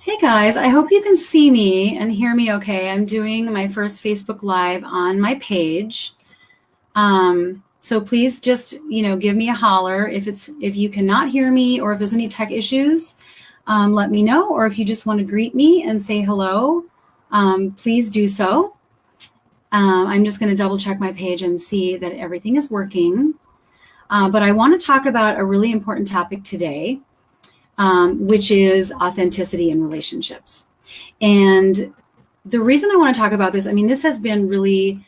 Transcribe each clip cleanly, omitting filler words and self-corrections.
Hey guys, I hope you can see me and hear me okay. I'm doing my first Facebook Live on my page. So please just, give me a holler if you cannot hear me or if there's any tech issues, let me know. Or if you just want to greet me and say hello, please do so. I'm just going to double check my page and see that everything is working. But I want to talk about a really important topic today, which is authenticity in relationships. And the reason I want to talk about this, this has been really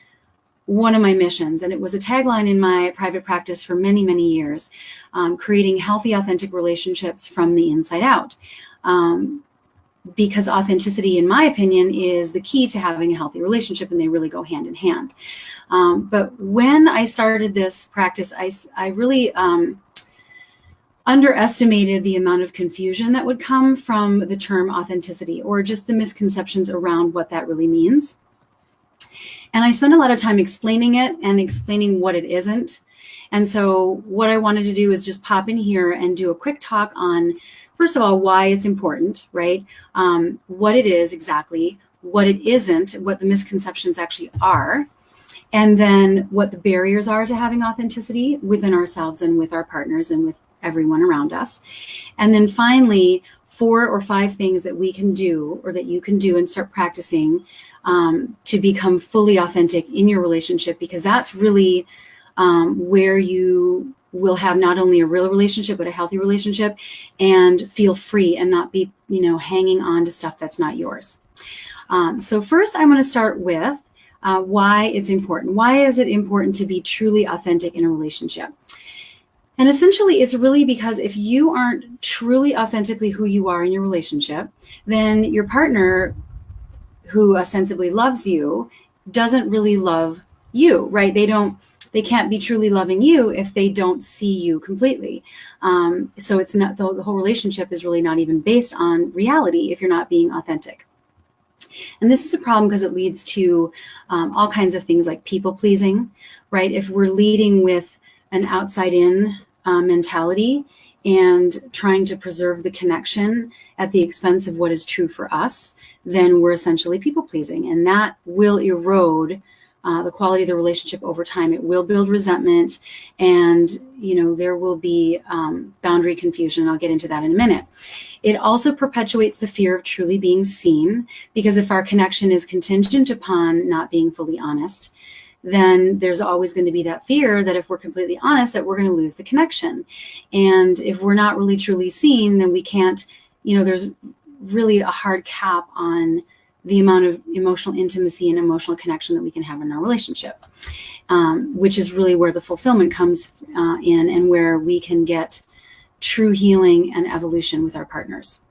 one of my missions, and it was a tagline in my private practice for many, many years, creating healthy, authentic relationships from the inside out. Because authenticity, in my opinion, is the key to having a healthy relationship, and they really go hand in hand. But when I started this practice, I really underestimated the amount of confusion that would come from the term authenticity, or just the misconceptions around what that really means. And I spent a lot of time explaining it and explaining what it isn't. And so what I wanted to do is just pop in here and do a quick talk on, first of all, why it's important, right? What it is exactly, what it isn't, what the misconceptions actually are, and then what the barriers are to having authenticity within ourselves and with our partners and with everyone around us. And then finally, 4 or 5 things that we can do, or that you can do and start practicing to become fully authentic in your relationship, because that's really where you will have not only a real relationship, but a healthy relationship, and feel free and not be, hanging on to stuff that's not yours. So first, I'm going to start with why it's important. Why is it important to be truly authentic in a relationship? And essentially, it's really because if you aren't truly authentically who you are in your relationship, then your partner, who ostensibly loves you, doesn't really love you, right? They can't be truly loving you if they don't see you completely. So it's not, the whole relationship is really not even based on reality if you're not being authentic. And this is a problem because it leads to all kinds of things like people pleasing, right? If we're leading with an outside-in mentality and trying to preserve the connection at the expense of what is true for us, then we're essentially people pleasing, and that will erode the quality of the relationship over time. It will build resentment, and there will be boundary confusion. I'll get into that in a minute. It also perpetuates the fear of truly being seen, because if our connection is contingent upon not being fully honest, then there's always going to be that fear that if we're completely honest, that we're going to lose the connection. And if we're not really truly seen, then we can't, there's really a hard cap on the amount of emotional intimacy and emotional connection that we can have in our relationship, which is really where the fulfillment comes in, and where we can get true healing and evolution with our partners.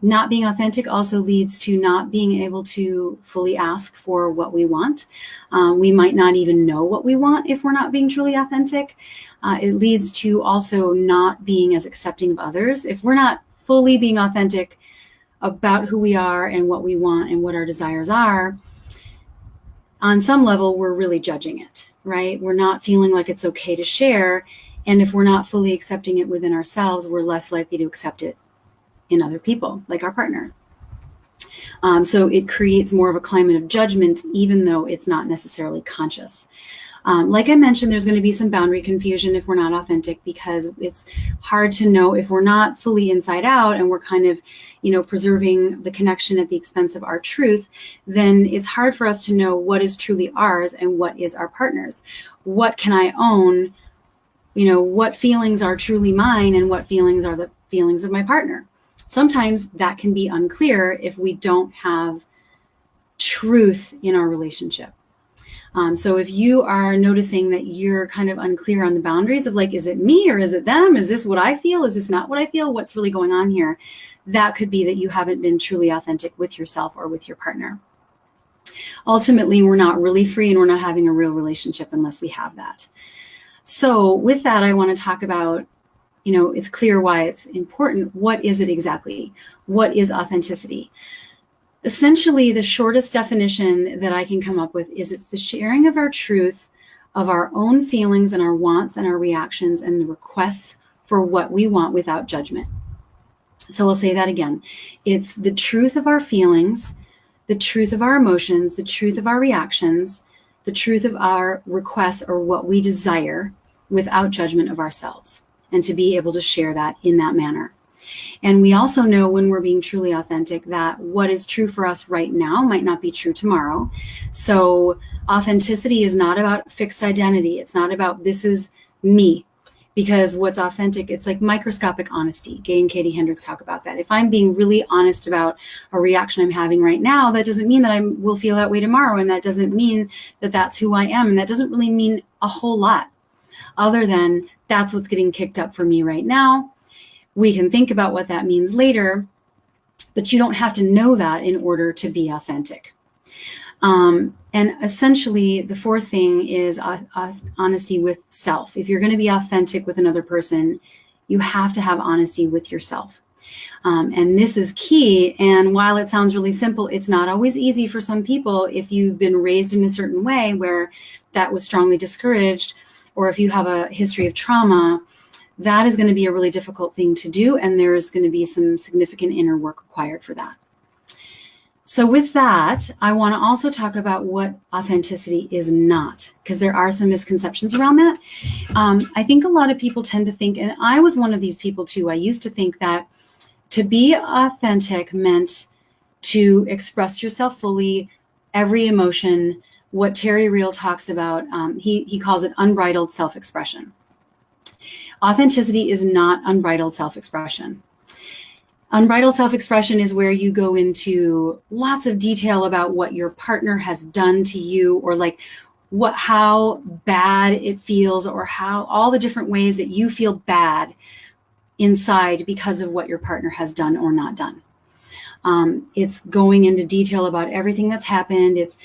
Not being authentic also leads to not being able to fully ask for what we want. We might not even know what we want if we're not being truly authentic. It leads to also not being as accepting of others. If we're not fully being authentic about who we are and what we want and what our desires are, on some level, we're really judging it, right? We're not feeling like it's okay to share. And if we're not fully accepting it within ourselves, we're less likely to accept it in other people, like our partner. So it creates more of a climate of judgment, even though it's not necessarily conscious. Like I mentioned, there's going to be some boundary confusion if we're not authentic, because it's hard to know if we're not fully inside out and we're kind of, preserving the connection at the expense of our truth. Then it's hard for us to know what is truly ours and what is our partner's. What can I own? What feelings are truly mine and what feelings are the feelings of my partner? Sometimes that can be unclear if we don't have truth in our relationship. So if you are noticing that you're kind of unclear on the boundaries of, like, is it me or is it them? Is this what I feel? Is this not what I feel? What's really going on here? That could be that you haven't been truly authentic with yourself or with your partner. Ultimately, we're not really free, and we're not having a real relationship unless we have that. So with that, I want to talk about, it's clear why it's important. What is it exactly? What is authenticity? Essentially, the shortest definition that I can come up with is it's the sharing of our truth, of our own feelings and our wants and our reactions and the requests for what we want without judgment. So we'll say that again. It's the truth of our feelings, the truth of our emotions, the truth of our reactions, the truth of our requests or what we desire without judgment of ourselves, and to be able to share that in that manner. And we also know when we're being truly authentic that what is true for us right now might not be true tomorrow. So authenticity is not about fixed identity. It's not about this is me. Because what's authentic, it's like microscopic honesty. Gay and Katie Hendricks talk about that. If I'm being really honest about a reaction I'm having right now, that doesn't mean that I will feel that way tomorrow. And that doesn't mean that that's who I am. And that doesn't really mean a whole lot other than that's what's getting kicked up for me right now. We can think about what that means later, but you don't have to know that in order to be authentic. And essentially, the fourth thing is honesty with self. If you're going to be authentic with another person, you have to have honesty with yourself. And this is key. And while it sounds really simple, it's not always easy for some people if you've been raised in a certain way where that was strongly discouraged, or if you have a history of trauma. That is going to be a really difficult thing to do, and there's going to be some significant inner work required for that. So with that, I want to also talk about what authenticity is not, because there are some misconceptions around that. I think a lot of people tend to think, and I was one of these people too, I used to think that to be authentic meant to express yourself fully, every emotion, what Terry Real talks about, he calls it unbridled self-expression. Authenticity is not unbridled self-expression. Unbridled self-expression is where you go into lots of detail about what your partner has done to you, or like how bad it feels, or how all the different ways that you feel bad inside because of what your partner has done or not done. It's going into detail about everything that's happened. It's,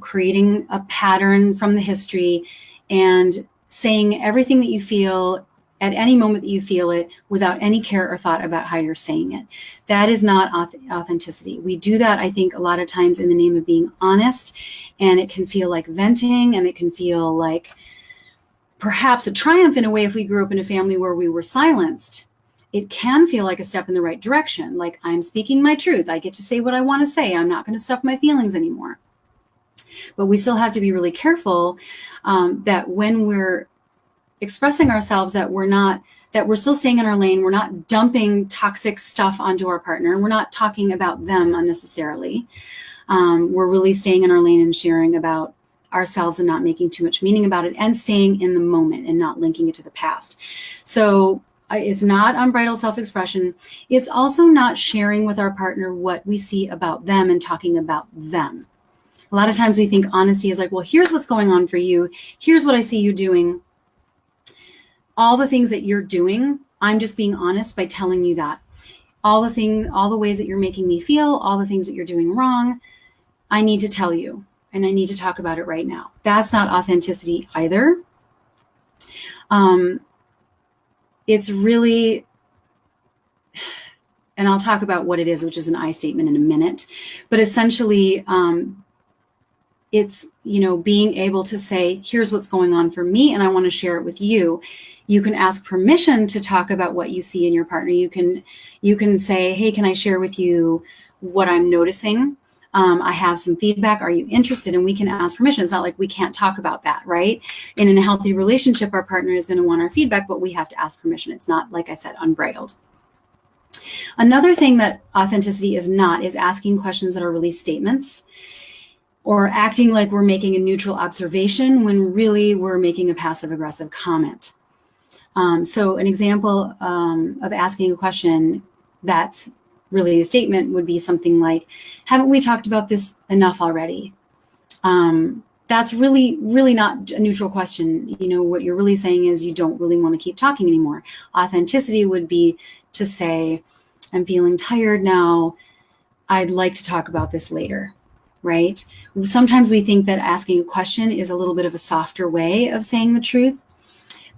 creating a pattern from the history and saying everything that you feel at any moment that you feel it without any care or thought about how you're saying it. That is not authenticity. We do that, I think, a lot of times in the name of being honest, and it can feel like venting, and it can feel like perhaps a triumph in a way if we grew up in a family where we were silenced. It can feel like a step in the right direction, like I'm speaking my truth. I get to say what I want to say. I'm not going to stuff my feelings anymore. But we still have to be really careful that when we're expressing ourselves, that we're still staying in our lane. We're not dumping toxic stuff onto our partner, and we're not talking about them unnecessarily. We're really staying in our lane and sharing about ourselves and not making too much meaning about it, and staying in the moment and not linking it to the past. So it's not unbridled self-expression. It's also not sharing with our partner what we see about them and talking about them. A lot of times we think honesty is like, well, here's what's going on for you. Here's what I see you doing. All the things that you're doing, I'm just being honest by telling you that. All the ways that you're making me feel, all the things that you're doing wrong, I need to tell you, and I need to talk about it right now. That's not authenticity either. It's really, and I'll talk about what it is, which is an I statement in a minute, but essentially, it's, being able to say, here's what's going on for me, and I want to share it with you. You can ask permission to talk about what you see in your partner. You can say, hey, can I share with you what I'm noticing? I have some feedback. Are you interested? And we can ask permission. It's not like we can't talk about that, right? And in a healthy relationship, our partner is going to want our feedback, but we have to ask permission. It's not, like I said, unbridled. Another thing that authenticity is not is asking questions that are really statements, or acting like we're making a neutral observation when really we're making a passive-aggressive comment. So an example of asking a question that's really a statement would be something like, haven't we talked about this enough already? That's really, really not a neutral question. What you're really saying is you don't really want to keep talking anymore. Authenticity would be to say, I'm feeling tired now. I'd like to talk about this later. Right? Sometimes we think that asking a question is a little bit of a softer way of saying the truth,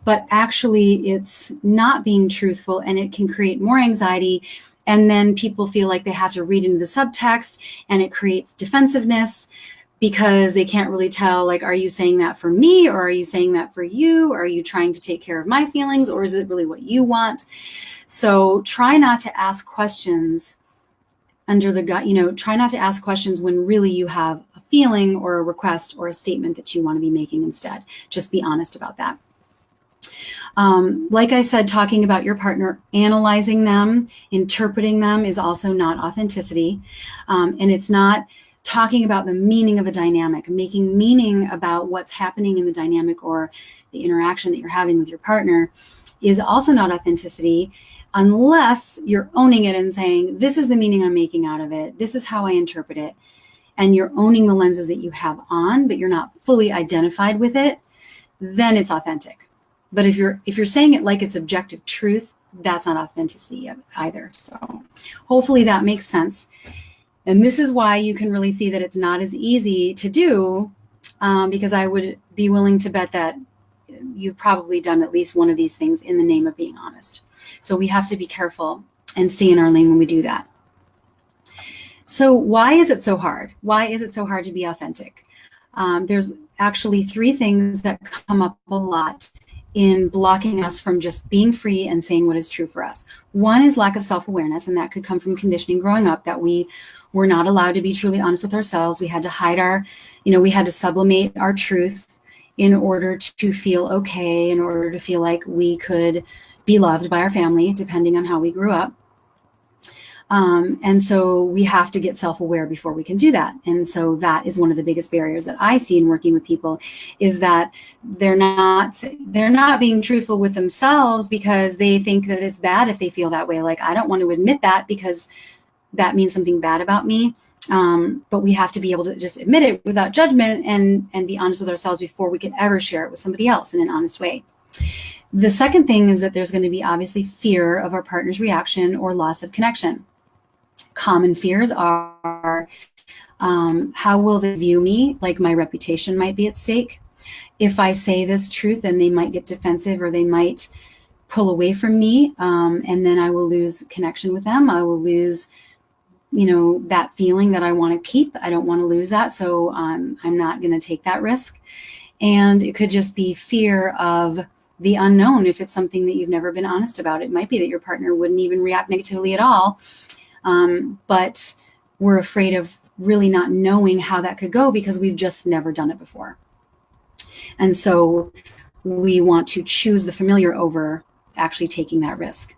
but actually it's not being truthful, and it can create more anxiety. And then people feel like they have to read into the subtext, and it creates defensiveness because they can't really tell, like, are you saying that for me, or are you saying that for you? Or are you trying to take care of my feelings, or is it really what you want? So try not to ask questions under the gut, try not to ask questions when really you have a feeling or a request or a statement that you want to be making instead. Just be honest about that. Like I said, talking about your partner, analyzing them, interpreting them is also not authenticity. And it's not talking about the meaning of a dynamic, making meaning about what's happening in the dynamic or the interaction that you're having with your partner is also not authenticity, unless you're owning it and saying, this is the meaning I'm making out of it. This is how I interpret it. And you're owning the lenses that you have on, but you're not fully identified with it, then it's authentic. But if you're saying it like it's objective truth, that's not authenticity either. So hopefully that makes sense. And this is why you can really see that it's not as easy to do, because I would be willing to bet that you've probably done at least one of these things in the name of being honest. So we have to be careful and stay in our lane when we do that. So why is it so hard? Why is it so hard to be authentic? There's actually 3 things that come up a lot in blocking us from just being free and saying what is true for us. One is lack of self-awareness, and that could come from conditioning growing up, that we were not allowed to be truly honest with ourselves. We had to hide we had to sublimate our truth in order to feel okay, in order to feel like we could be loved by our family, depending on how we grew up. And so we have to get self-aware before we can do that. And so that is one of the biggest barriers that I see in working with people, is that they're not being truthful with themselves because they think that it's bad if they feel that way. Like, I don't want to admit that because that means something bad about me. But we have to be able to just admit it without judgment and be honest with ourselves before we can ever share it with somebody else in an honest way. The second thing is that there's going to be obviously fear of our partner's reaction or loss of connection. Common fears are, how will they view me? Like, my reputation might be at stake. If I say this truth, then they might get defensive, or they might pull away from me, and then I will lose connection with them. I will lose, that feeling that I want to keep. I don't want to lose that, so I'm not going to take that risk. And it could just be fear of the unknown. If it's something that you've never been honest about, it might be that your partner wouldn't even react negatively at all. But we're afraid of really not knowing how that could go because we've just never done it before. And so we want to choose the familiar over actually taking that risk.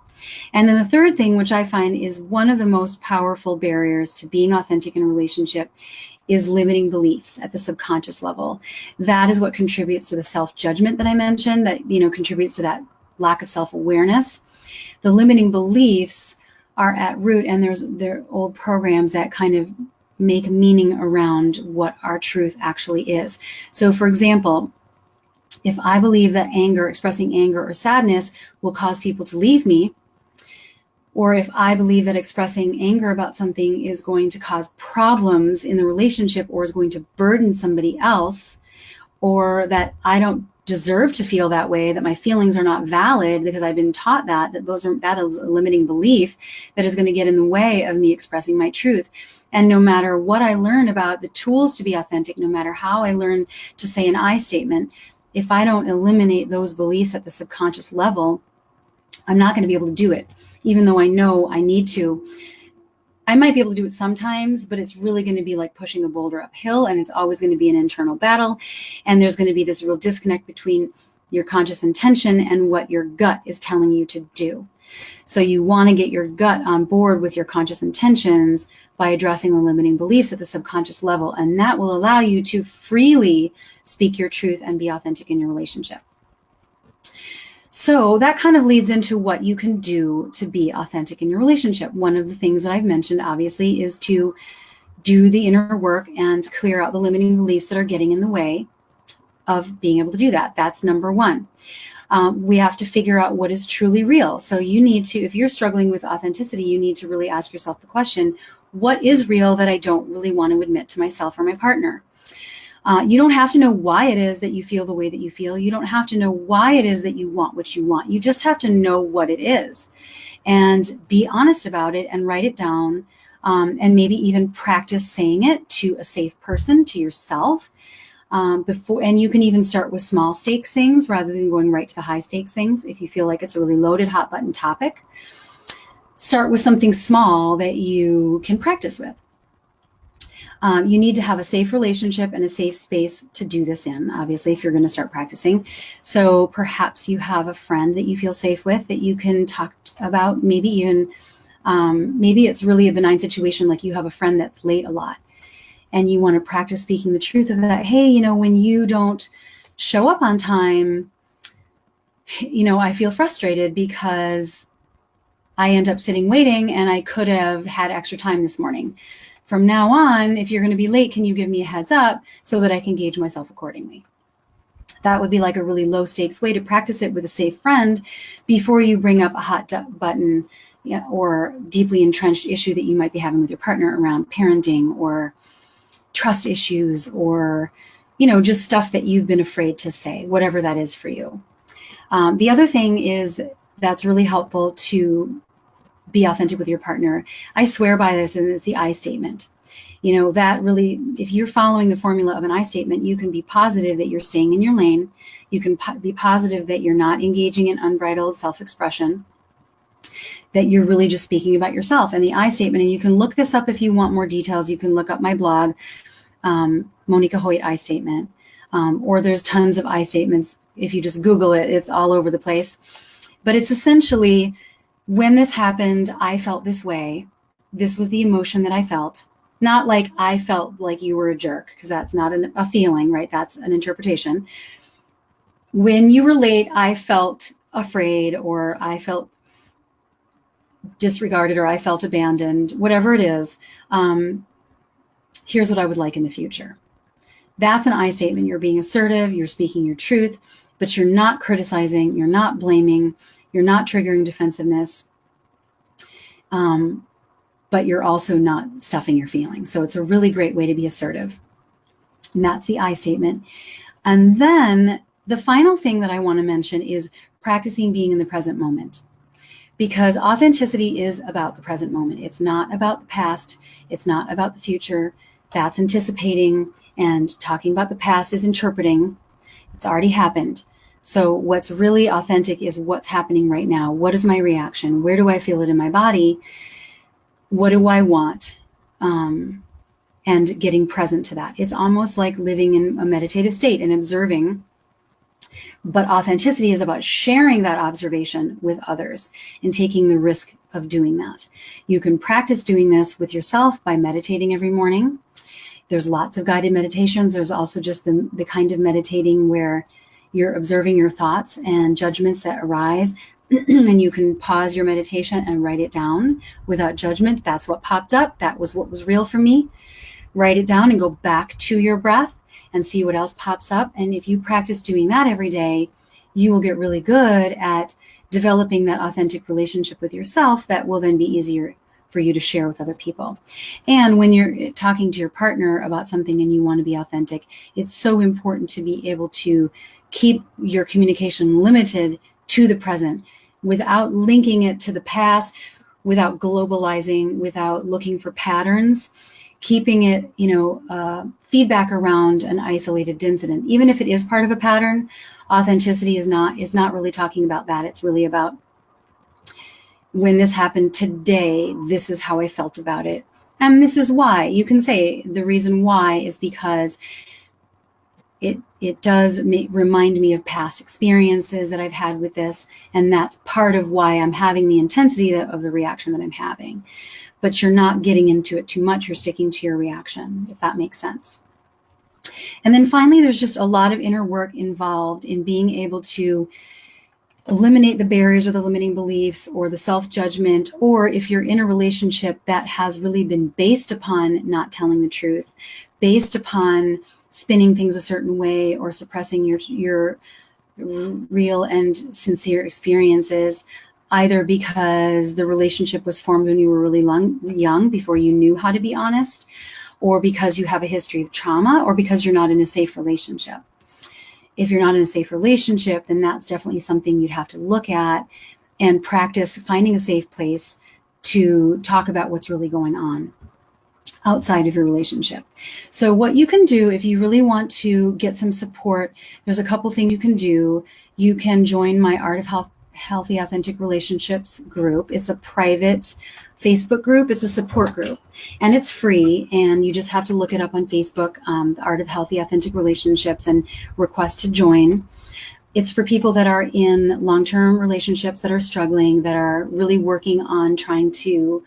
And then the third thing, which I find is one of the most powerful barriers to being authentic in a relationship, is limiting beliefs at the subconscious level. That is what contributes to the self-judgment that I mentioned, that contributes to that lack of self-awareness. The limiting beliefs are at root, and there are old programs that kind of make meaning around what our truth actually is. So for example, if I believe that expressing anger or sadness will cause people to leave me, or if I believe that expressing anger about something is going to cause problems in the relationship or is going to burden somebody else, or that I don't deserve to feel that way, that my feelings are not valid because I've been taught that is a limiting belief that is going to get in the way of me expressing my truth. And no matter what I learn about the tools to be authentic, no matter how I learn to say an I statement, if I don't eliminate those beliefs at the subconscious level, I'm not going to be able to do it, even though I know I need to. I might be able to do it sometimes, but it's really going to be like pushing a boulder uphill, and it's always going to be an internal battle. And there's going to be this real disconnect between your conscious intention and what your gut is telling you to do. So you want to get your gut on board with your conscious intentions by addressing the limiting beliefs at the subconscious level. And that will allow you to freely speak your truth and be authentic in your relationship. So that kind of leads into what you can do to be authentic in your relationship. One of the things that I've mentioned, obviously, is to do the inner work and clear out the limiting beliefs that are getting in the way of being able to do that. That's number one. We have to figure out what is truly real. So you need to, if you're struggling with authenticity, you need to really ask yourself the question, what is real that I don't really want to admit to myself or my partner? You don't have to know why it is that you feel the way that you feel. You don't have to know why it is that you want what you want. You just have to know what it is and be honest about it and write it down, and maybe even practice saying it to a safe person, to yourself. before, and you can even start with small stakes things rather than going right to the high stakes things. If you feel like it's a really loaded, hot button topic, start with something small that you can practice with. You need to have a safe relationship and a safe space to do this in, obviously, if you're going to start practicing. So perhaps you have a friend that you feel safe with that you can talk about, maybe even, maybe it's really a benign situation, like you have a friend that's late a lot and you want to practice speaking the truth of that. Hey, you know, when you don't show up on time, you know, I feel frustrated because I end up sitting waiting and I could have had extra time this morning. From now on, if you're going to be late, can you give me a heads up so that I can gauge myself accordingly? That would be like a really low stakes way to practice it with a safe friend before you bring up a hot button, you know, or deeply entrenched issue that you might be having with your partner around parenting or trust issues, or, you know, just stuff that you've been afraid to say, whatever that is for you. The other thing is that's really helpful to be authentic with your partner. I swear by this, and it's the I statement. You know, that really, if you're following the formula of an I statement, you can be positive that you're staying in your lane. You can be positive that you're not engaging in unbridled self-expression, that you're really just speaking about yourself. And the I statement, and you can look this up if you want more details. You can look up my blog, Monika Hoyt I statement, or there's tons of I statements. If you just Google it, it's all over the place. But it's essentially, when this happened, I felt this way. This was the emotion that I felt. Not like I felt like you were a jerk, because that's not a feeling, right? That's an interpretation. When you were late, I felt afraid, or I felt disregarded, or I felt abandoned, whatever it is. Here's what I would like in the future. That's an I statement. You're being assertive, you're speaking your truth, but you're not criticizing, you're not blaming, you're not triggering defensiveness, but you're also not stuffing your feelings. So it's a really great way to be assertive. And that's the I statement. And then the final thing that I want to mention is practicing being in the present moment. Because authenticity is about the present moment. It's not about the past. It's not about the future. That's anticipating, and talking about the past is interpreting. It's already happened. So what's really authentic is what's happening right now. What is my reaction? Where do I feel it in my body? What do I want? And getting present to that. It's almost like living in a meditative state and observing. But authenticity is about sharing that observation with others and taking the risk of doing that. You can practice doing this with yourself by meditating every morning. There's lots of guided meditations. There's also just the kind of meditating where you're observing your thoughts and judgments that arise, and you can pause your meditation and write it down without judgment. That's what popped up. That was what was real for me. Write it down and go back to your breath and see what else pops up. And if you practice doing that every day, you will get really good at developing that authentic relationship with yourself that will then be easier for you to share with other people. And when you're talking to your partner about something and you want to be authentic, it's so important to be able to keep your communication limited to the present without linking it to the past, without globalizing, without looking for patterns, keeping it, feedback around an isolated incident. Even if it is part of a pattern, authenticity is not really talking about that. It's really about, when this happened today, this is how I felt about it. And this is why. You can say the reason why is because it does remind me of past experiences that I've had with this. And that's part of why I'm having the intensity of the reaction that I'm having. But you're not getting into it too much. You're sticking to your reaction, if that makes sense. And then finally, there's just a lot of inner work involved in being able to eliminate the barriers or the limiting beliefs or the self-judgment, or if you're in a relationship that has really been based upon not telling the truth, based upon spinning things a certain way or suppressing your real and sincere experiences, either because the relationship was formed when you were really young, before you knew how to be honest, or because you have a history of trauma, or because you're not in a safe relationship. If you're not in a safe relationship, then that's definitely something you'd have to look at and practice finding a safe place to talk about what's really going on. outside of your relationship. So what you can do if you really want to get some support, there's a couple things you can do. You can join my Art of Healthy Authentic Relationships group. It's a private Facebook group. It's a support group, and it's free, and you just have to look it up on Facebook, the Art of Healthy Authentic Relationships, and request to join. It's for people that are in long-term relationships, that are struggling, that are really working on trying to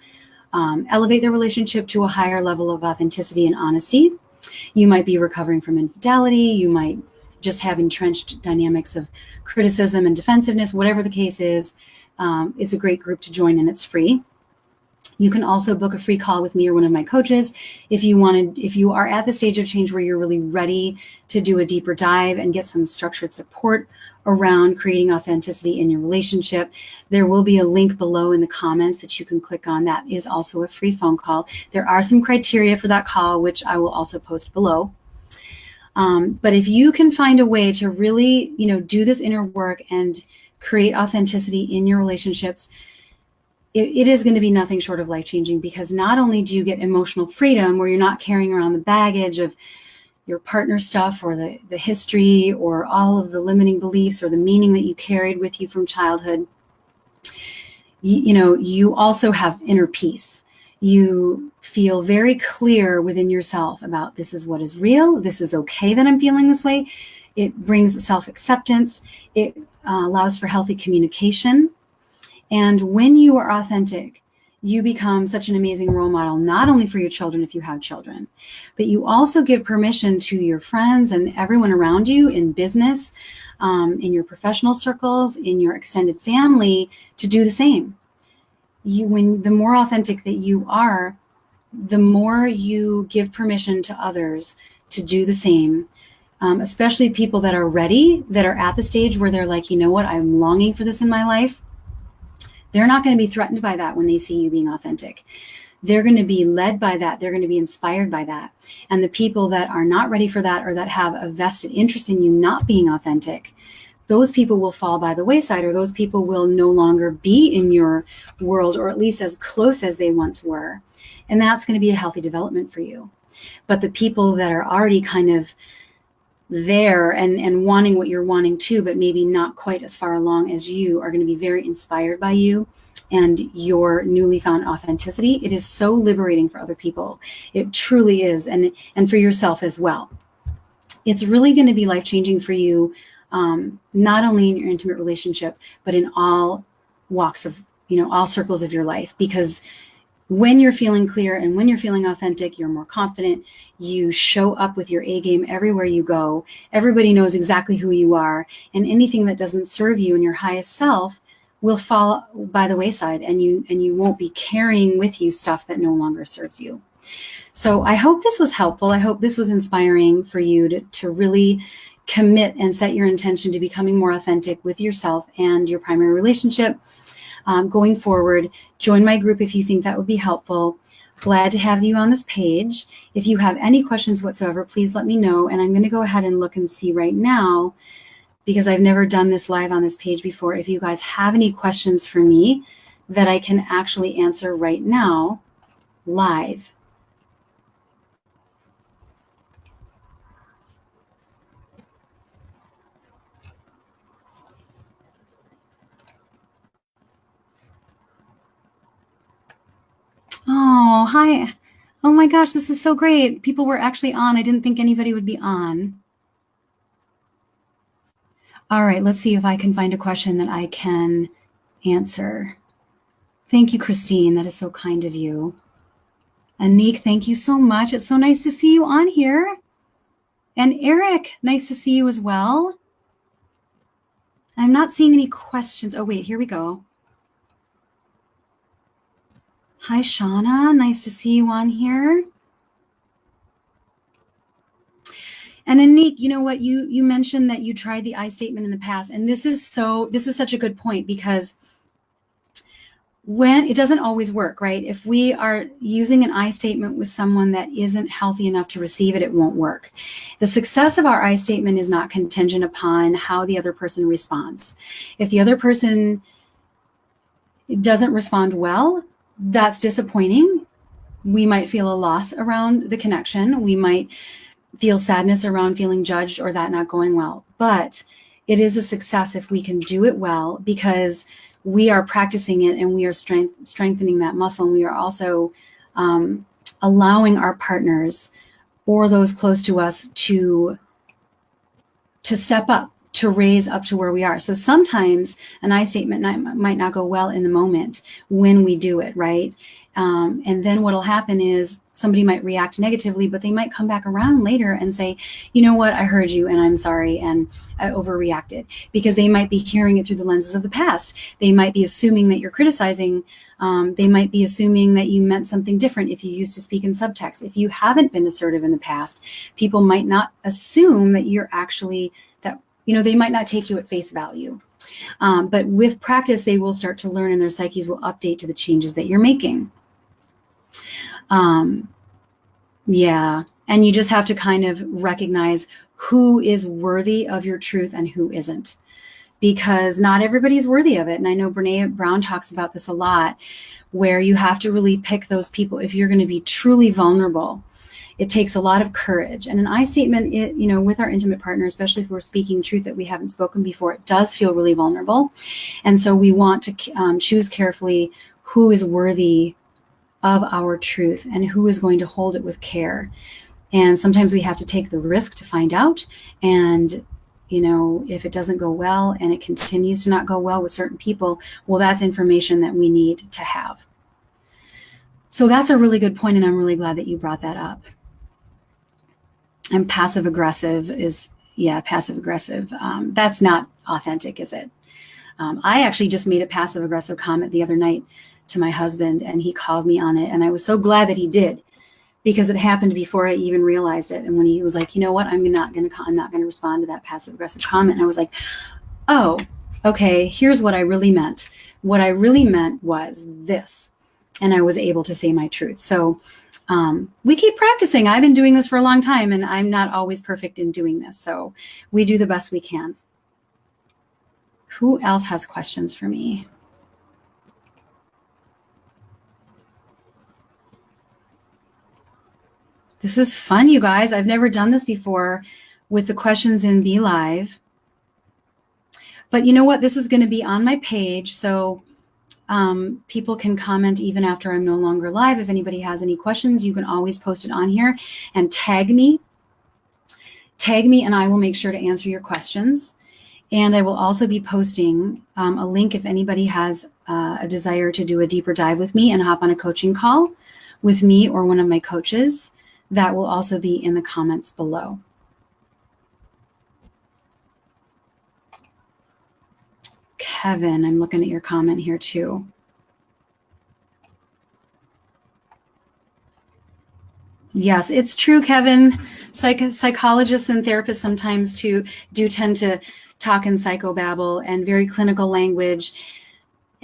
elevate their relationship to a higher level of authenticity and honesty. You might be recovering from infidelity. You might just have entrenched dynamics of criticism and defensiveness. Whatever the case is, it's a great group to join, and it's free. You can also book a free call with me or one of my coaches if you are at the stage of change where you're really ready to do a deeper dive and get some structured support around creating authenticity in your relationship. There will be a link below in the comments that you can click on. That is also a free phone call. There are some criteria for that call, which I will also post below. But if you can find a way to really, do this inner work and create authenticity in your relationships, it is going to be nothing short of life-changing, because not only do you get emotional freedom where you're not carrying around the baggage of your partner stuff or the history or all of the limiting beliefs or the meaning that you carried with you from childhood, you also have inner peace. You feel very clear within yourself about, this is what is real. This is okay that I'm feeling this way. It brings self-acceptance. It allows for healthy communication. And when you are authentic, you become such an amazing role model, not only for your children if you have children, but you also give permission to your friends and everyone around you in business, in your professional circles, in your extended family, to do the same. The more authentic that you are, the more you give permission to others to do the same, especially people that are ready, that are at the stage where they're like, you know what, I'm longing for this in my life. They're not going to be threatened by that when they see you being authentic. They're going to be led by that. They're going to be inspired by that. And the people that are not ready for that, or that have a vested interest in you not being authentic, those people will fall by the wayside, or those people will no longer be in your world, or at least as close as they once were. And that's going to be a healthy development for you. But the people that are already kind of there and wanting what you're wanting too, but maybe not quite as far along as you, are going to be very inspired by you and your newly found authenticity. It is so liberating for other people. It truly is. And for yourself as well. It's really going to be life-changing for you, not only in your intimate relationship, but in all walks of, all circles of your life. Because when you're feeling clear and when you're feeling authentic, you're more confident. You show up with your A game everywhere you go. Everybody knows exactly who you are, and anything that doesn't serve you and your highest self will fall by the wayside, and you won't be carrying with you stuff that no longer serves you. So I hope this was helpful. I hope this was inspiring for you to really commit and set your intention to becoming more authentic with yourself and your primary relationship. Going forward, join my group if you think that would be helpful. Glad to have you on this page. If you have any questions whatsoever, please let me know. And I'm going to go ahead and look and see right now, because I've never done this live on this page before, if you guys have any questions for me that I can actually answer right now live. Oh, hi. Oh my gosh, this is so great. People were actually on. I didn't think anybody would be on. All right, let's see if I can find a question that I can answer. Thank you, Christine. That is so kind of you. Anik, thank you so much. It's so nice to see you on here. And Eric, nice to see you as well. I'm not seeing any questions. Oh, wait, here we go. Hi, Shauna. Nice to see you on here. And Anik, you know what? You mentioned that you tried the I statement in the past, and this is such a good point, because when it doesn't always work, right? If we are using an I statement with someone that isn't healthy enough to receive it, it won't work. The success of our I statement is not contingent upon how the other person responds. If the other person doesn't respond well, that's disappointing. We might feel a loss around the connection. We might feel sadness around feeling judged or that not going well. But it is a success if we can do it well, because we are practicing it and we are strengthening that muscle. And we are also allowing our partners or those close to us to step up, to raise up to where we are. So sometimes an I statement might not go well in the moment when we do it, right? And then what'll happen is somebody might react negatively, but they might come back around later and say, you know what, I heard you and I'm sorry and I overreacted, because they might be hearing it through the lenses of the past. They might be assuming that you're criticizing. They might be assuming that you meant something different if you used to speak in subtext. If you haven't been assertive in the past, people might not assume that you're actually, that, you know, they might not take you at face value. But with practice, they will start to learn and their psyches will update to the changes that you're making. Yeah. And you just have to kind of recognize who is worthy of your truth and who isn't, because not everybody's worthy of it. And I know Brene Brown talks about this a lot, where you have to really pick those people. If you're going to be truly vulnerable, it takes a lot of courage. And an I statement, you know, with our intimate partner, especially if we're speaking truth that we haven't spoken before, it does feel really vulnerable. And so we want to choose carefully who is worthy of our truth and who is going to hold it with care. And sometimes we have to take the risk to find out. And, you know, if it doesn't go well and it continues to not go well with certain people, well, that's information that we need to have. So that's a really good point, and I'm really glad that you brought that up. And passive aggressive is, yeah, passive aggressive. That's not authentic, is it? I actually just made a passive aggressive comment the other night to my husband, and he called me on it. And I was so glad that he did, because it happened before I even realized it. And when he was like, you know what, I'm not going to respond to that passive aggressive comment. And I was like, oh, okay, here's what I really meant. What I really meant was this. And I was able to say my truth. So we keep practicing. I've been doing this for a long time, and I'm not always perfect in doing this. So we do the best we can. Who else has questions for me? This is fun, you guys. I've never done this before with the questions in Be Live. But you know what? This is going to be on my page, so people can comment even after I'm no longer live. If anybody has any questions, you can always post it on here and tag me. Tag me, and I will make sure to answer your questions. And I will also be posting a link if anybody has a desire to do a deeper dive with me and hop on a coaching call with me or one of my coaches. That will also be in the comments below. Kevin, I'm looking at your comment here too. Yes, it's true, Kevin. Psychologists and therapists sometimes do tend to talk in psychobabble and very clinical language.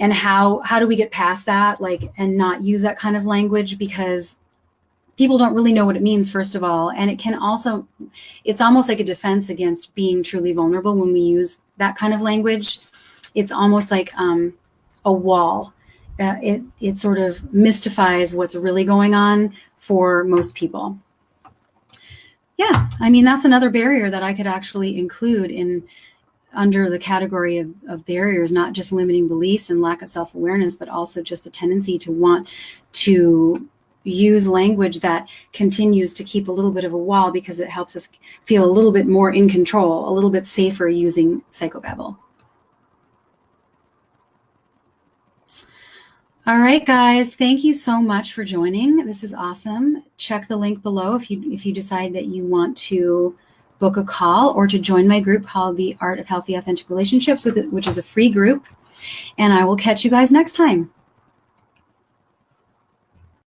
And how do we get past that, like, and not use that kind of language, because people don't really know what it means, first of all. And it can also, it's almost like a defense against being truly vulnerable when we use that kind of language. It's almost like a wall. It sort of mystifies what's really going on for most people. Yeah, I mean, that's another barrier that I could actually include in under the category of barriers, not just limiting beliefs and lack of self-awareness, but also just the tendency to want to use language that continues to keep a little bit of a wall, because it helps us feel a little bit more in control, a little bit safer using psychobabble. All right, guys, thank you so much for joining. This is awesome. Check the link below if you decide that you want to book a call or to join my group called The Art of Healthy Authentic Relationships, which is a free group. And I will catch you guys next time.